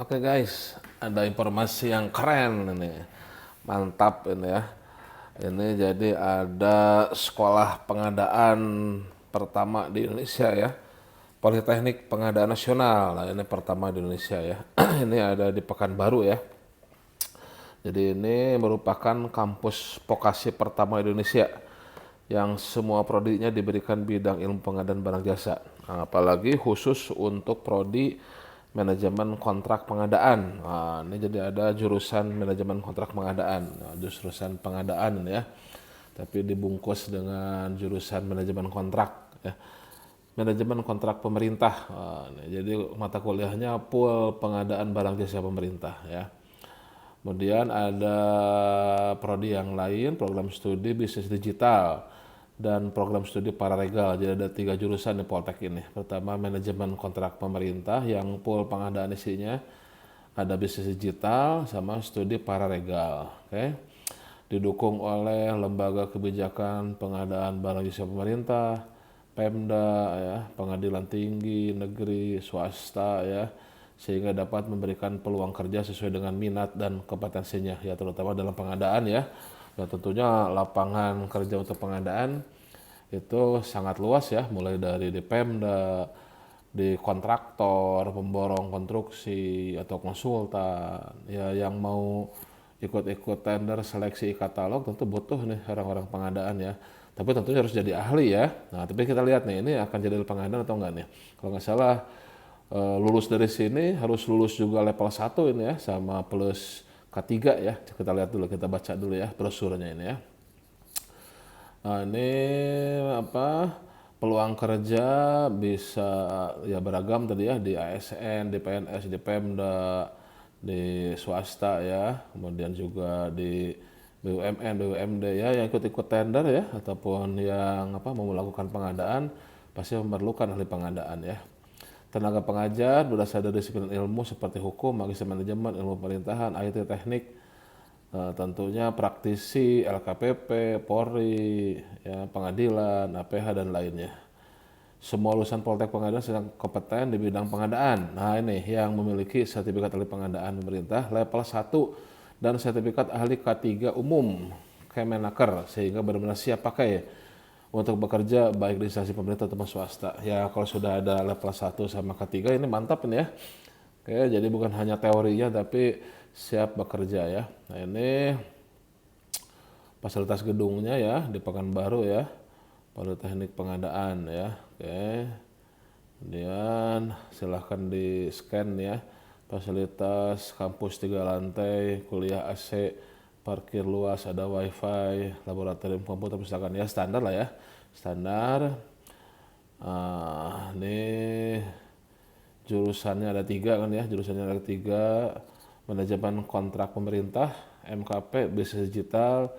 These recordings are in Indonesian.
Oke guys, ada informasi yang keren ini, mantap ini ya. Ini jadi ada sekolah pengadaan pertama di Indonesia ya, Politeknik Pengadaan Nasional. Nah ini pertama di Indonesia ya. Ini ada di Pekanbaru ya. Jadi ini merupakan kampus vokasi pertama di Indonesia yang semua prodinya diberikan bidang ilmu pengadaan barang jasa. Nah, apalagi khusus untuk prodi manajemen kontrak pengadaan. Nah, ini jadi ada jurusan manajemen kontrak pengadaan. Nah, jurusan pengadaan ya. Tapi dibungkus dengan jurusan manajemen kontrak ya. Manajemen kontrak pemerintah. Nah, jadi mata kuliahnya full pengadaan barang jasa pemerintah ya. Kemudian ada prodi yang lain, program studi bisnis digital dan program studi paralegal. Jadi ada 3 jurusan di Poltek ini. Pertama manajemen kontrak pemerintah yang full pengadaan isinya, ada bisnis digital sama studi paralegal. Oke. Didukung oleh lembaga kebijakan pengadaan barang jasa pemerintah, Pemda ya, pengadilan tinggi negeri, swasta ya, sehingga dapat memberikan peluang kerja sesuai dengan minat dan kompetensinya ya, terutama dalam pengadaan ya. Ya tentunya lapangan kerja untuk pengadaan itu sangat luas ya, mulai dari di Pemda, di kontraktor, pemborong konstruksi atau konsultan ya, yang mau ikut-ikut tender seleksi katalog tentu butuh nih orang-orang pengadaan ya. Tapi tentunya harus jadi ahli ya. Nah, tapi kita lihat nih, ini akan jadi pengadaan atau enggak nih. Kalau nggak salah lulus dari sini harus lulus juga level 1 ini ya, sama plus K3 ya. Kita lihat dulu, kita baca dulu ya brosurnya ini ya. Nah, ini apa? Peluang kerja bisa ya beragam tadi ya, di ASN, di PNS, di Pemda, di swasta ya, kemudian juga di BUMN, BUMD ya, yang ikut-ikut tender ya, ataupun yang mau melakukan pengadaan pasti memerlukan ahli pengadaan ya. Tenaga pengajar berasal dari disiplin ilmu seperti hukum, magister manajemen, ilmu pemerintahan, IT teknik, tentunya praktisi, LKPP, Polri, ya, pengadilan, APH dan lainnya. Semua lulusan Poltek Pengadaan sedang kompeten di bidang pengadaan. Nah ini yang memiliki sertifikat ahli pengadaan pemerintah level 1 dan sertifikat ahli K3 umum Kemenaker, sehingga benar-benar siap pakai untuk bekerja baik di instansi pemerintah atau swasta. Ya kalau sudah ada level 1 sama K3 ini mantap ini ya. Oke, jadi bukan hanya teorinya tapi siap bekerja ya. Nah ini fasilitas gedungnya ya di Pekanbaru ya, Politeknik Pengadaan ya. Oke, kemudian silahkan di scan ya, fasilitas kampus 3 lantai, kuliah AC, parkir luas, ada wifi, laboratorium komputer, misalkan ya, standar lah ya, standar. Ini jurusannya ada 3 kan ya, jurusannya ada 3, manajemen kontrak pemerintah, MKP, bisnis digital,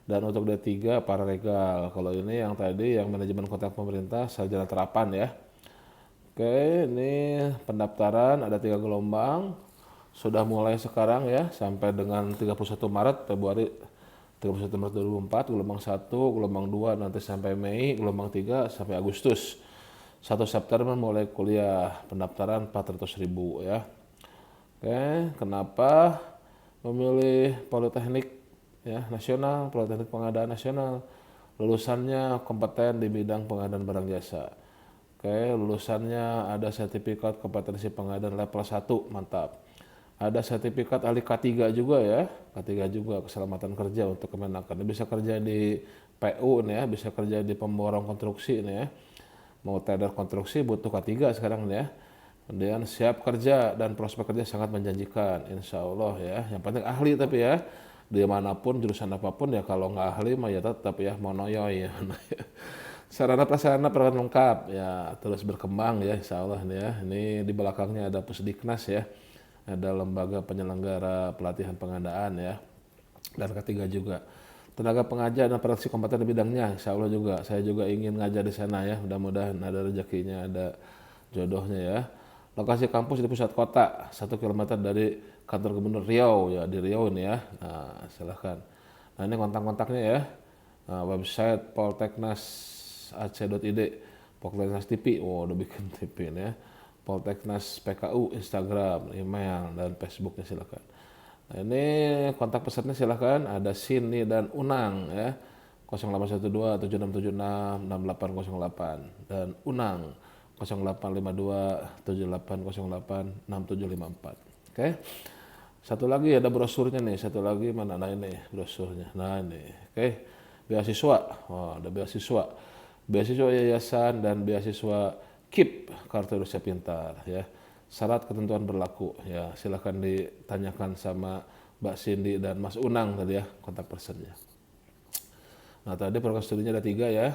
dan untuk D3 paralegal. Kalau ini yang tadi yang manajemen kontrak pemerintah sarjana terapan ya. Oke, ini pendaftaran ada 3 gelombang. Sudah mulai sekarang ya sampai dengan 31 Maret, Februari 31 Maret 2004, gelombang 1, gelombang 2 nanti sampai Mei, gelombang 3 sampai Agustus. 1 September mulai kuliah, pendaftaran 400.000 ya. Oke, kenapa memilih Politeknik ya nasional, Politeknik Pengadaan Nasional? Lulusannya kompeten di bidang pengadaan barang jasa. Oke, lulusannya ada sertifikat kompetensi pengadaan level 1, mantap. Ada sertifikat ahli K3 juga ya, K3 juga keselamatan kerja untuk Kemenaker. Bisa kerja di PU nih ya, bisa kerja di pemborong konstruksi nih ya. Mau tender konstruksi butuh K3 sekarang nih ya. Kemudian siap kerja dan prospek kerja sangat menjanjikan, insya Allah ya. Yang penting ahli tapi ya, dimanapun jurusan apapun ya, kalau nggak ahli mah ya tetap ya monoyoy ya. Sarana prasarana peralatan lengkap ya, terus berkembang ya insya Allah nih ya. Ini di belakangnya ada Pusdiknas ya, ada lembaga penyelenggara pelatihan pengadaan ya, dan ketiga juga tenaga pengajar dan praktisi kompeten di bidangnya, insya Allah juga saya juga ingin ngajar di sana ya, mudah-mudahan ada rezekinya, ada jodohnya ya. Lokasi kampus di pusat kota, 1 km dari kantor gubernur Riau ya, di Riau ini ya. Nah, silahkan. Nah ini kontak-kontaknya ya. Nah, website polteknas.ac.id, Polteknas TV. Oh, udah bikin TV ini ya. Polteknas PKU, Instagram, email, dan Facebooknya silakan. Nah, ini kontak pesannya silakan, ada Cindy dan Unang ya, 0812 7676 6808 dan Unang 0852 7808 6754. Oke. Satu lagi ada brosurnya nih, satu lagi mana, nah ini brosurnya. Nah ini, oke. Beasiswa, ada beasiswa yayasan dan beasiswa KIP Kartu Indonesia Pintar ya. Syarat ketentuan berlaku ya, silakan ditanyakan sama Mbak Cindy dan Mas Unang tadi ya, kontak personnya. Nah tadi program studinya ada 3 ya,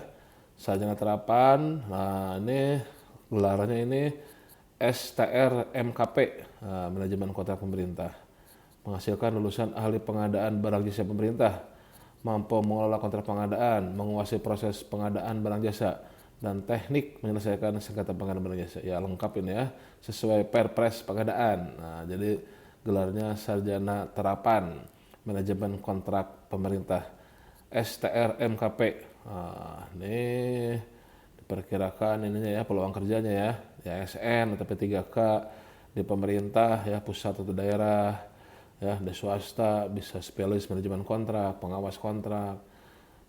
sarjana terapan. Nah ini gelarnya ini STR MKP, manajemen kontrak pemerintah, menghasilkan lulusan ahli pengadaan barang jasa pemerintah, mampu mengelola kontrak pengadaan, menguasai proses pengadaan barang jasa, dan teknik menyelesaikan sengketa pengadaan barang jasa. Ya lengkap ini ya, sesuai Perpres pengadaan. Nah jadi gelarnya sarjana terapan manajemen kontrak pemerintah STR MKP. Nah, ini diperkirakan ininya ya, peluang kerjanya ya, ASN atau P3K di pemerintah ya, pusat atau daerah ya, di swasta bisa spesialis manajemen kontrak, pengawas kontrak,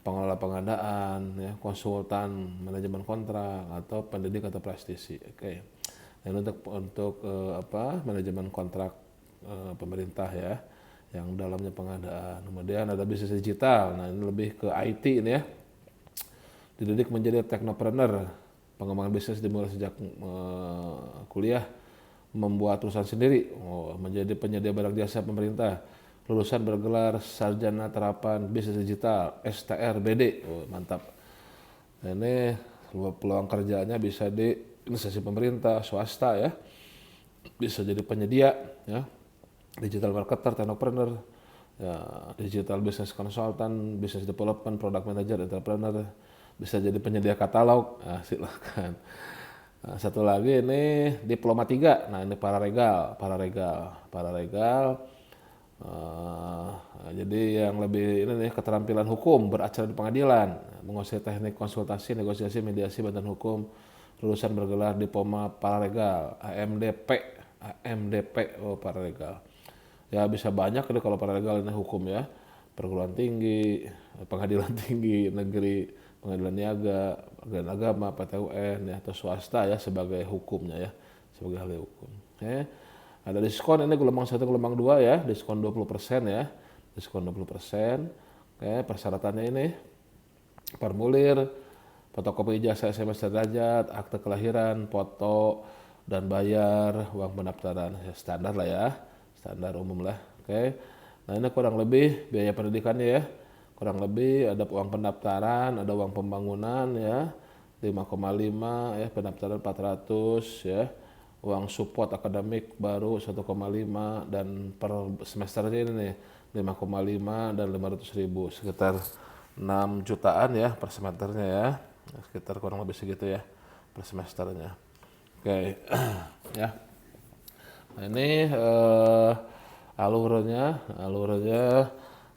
pengelola pengadaan ya, konsultan manajemen kontrak, atau pendidik atau praktisi. Oke. Dan untuk manajemen kontrak pemerintah ya, yang dalamnya pengadaan. Kemudian ada bisnis digital. Nah, ini lebih ke IT ini ya. Dididik menjadi teknopreneur, pengembangan bisnis dimulai sejak kuliah, membuat perusahaan sendiri, menjadi penyedia barang jasa pemerintah, lulusan bergelar sarjana terapan bisnis digital STR BD. Mantap. Nah, ini peluang kerjanya bisa di instansi pemerintah, swasta ya, bisa jadi penyedia ya, digital marketer, teknopreneur ya, digital business consultant, business development, product manager, entrepreneur, bisa jadi penyedia katalog. Nah, silakan. Nah, satu lagi ini diploma 3. Nah, ini pararegal. Jadi yang lebih ini nih, keterampilan hukum, beracara di pengadilan, menguasai teknik konsultasi, negosiasi, mediasi, bantuan hukum, lulusan bergelar diploma pararegal, AMDP, pararegal. Ya bisa banyak deh kalau paralegal ini hukum ya, perguruan tinggi, pengadilan tinggi negeri, pengadilan niaga, pengadilan agama, PTUN ya, atau swasta ya sebagai hukumnya ya, sebagai ahli hukum. Ada diskon ini gelombang 1, gelombang 2 ya, diskon 20% ya, diskon 20%. Persyaratannya ini formulir, fotokopi ijazah SMS sederajat, akte kelahiran, foto, dan bayar uang pendaftaran ya, standar lah ya, standar umum lah. Nah ini kurang lebih biaya pendidikannya ya, kurang lebih ada uang pendaftaran, ada uang pembangunan ya 5,5 ya, pendaftaran 400 ya, uang support akademik baru 1,5, dan per semesternya ini nih 5,5 dan 500.000, sekitar 6 jutaan ya per semesternya ya, sekitar kurang lebih segitu ya per semesternya. Ya. Nah ini alurnya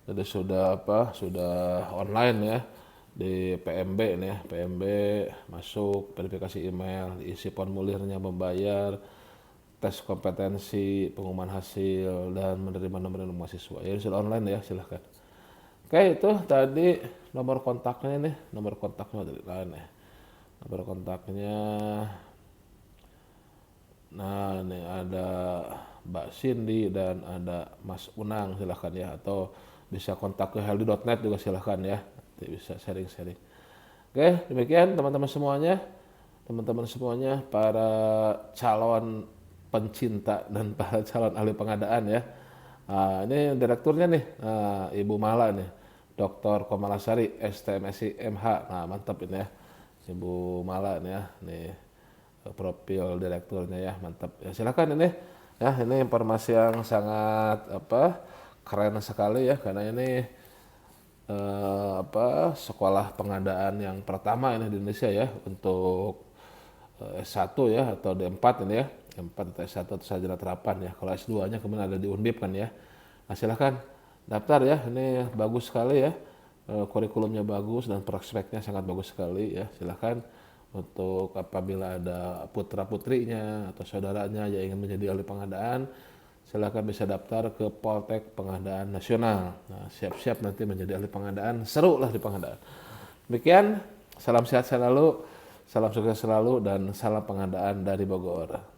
jadi sudah online ya, di PMB nih ya, PMB masuk, verifikasi email, isi formulirnya, membayar, tes kompetensi, pengumuman hasil, dan menerima nomor mahasiswa. Ya sudah online ya, silahkan. Itu tadi nomor kontaknya nih, nomor kontaknya dari lain ya. Nomor kontaknya. Nah ini ada Mbak Cindy dan ada Mas Unang, silahkan ya, atau bisa kontak ke heldi.net juga silahkan ya, nanti bisa sharing-sharing. Demikian teman-teman semuanya, para calon pencinta dan para calon ahli pengadaan ya. Nah, ini direkturnya nih, Ibu Mala nih, Dr. Komalasari, STMSI MH. Nah mantap ini ya, Ibu Mala nih ya, nih profil direkturnya ya, mantap ya, silakan ini ya. Ini informasi yang sangat keren sekali ya, karena ini sekolah pengadaan yang pertama ini di Indonesia ya, untuk S1 ya, atau D4 ini ya, D4 atau S1 atau sarjana terapan ya. Kalau S2 nya kemudian ada di Undip kan ya. Nah silakan daftar ya, ini bagus sekali ya, kurikulumnya bagus dan prospeknya sangat bagus sekali ya, silakan Untuk apabila ada putra-putrinya atau saudaranya yang ingin menjadi ahli pengadaan, silakan bisa daftar ke Poltek Pengadaan Nasional. Nah, siap-siap nanti menjadi ahli pengadaan, seru lah di pengadaan. Demikian, salam sehat selalu, salam sukses selalu, dan salam pengadaan dari Bogor.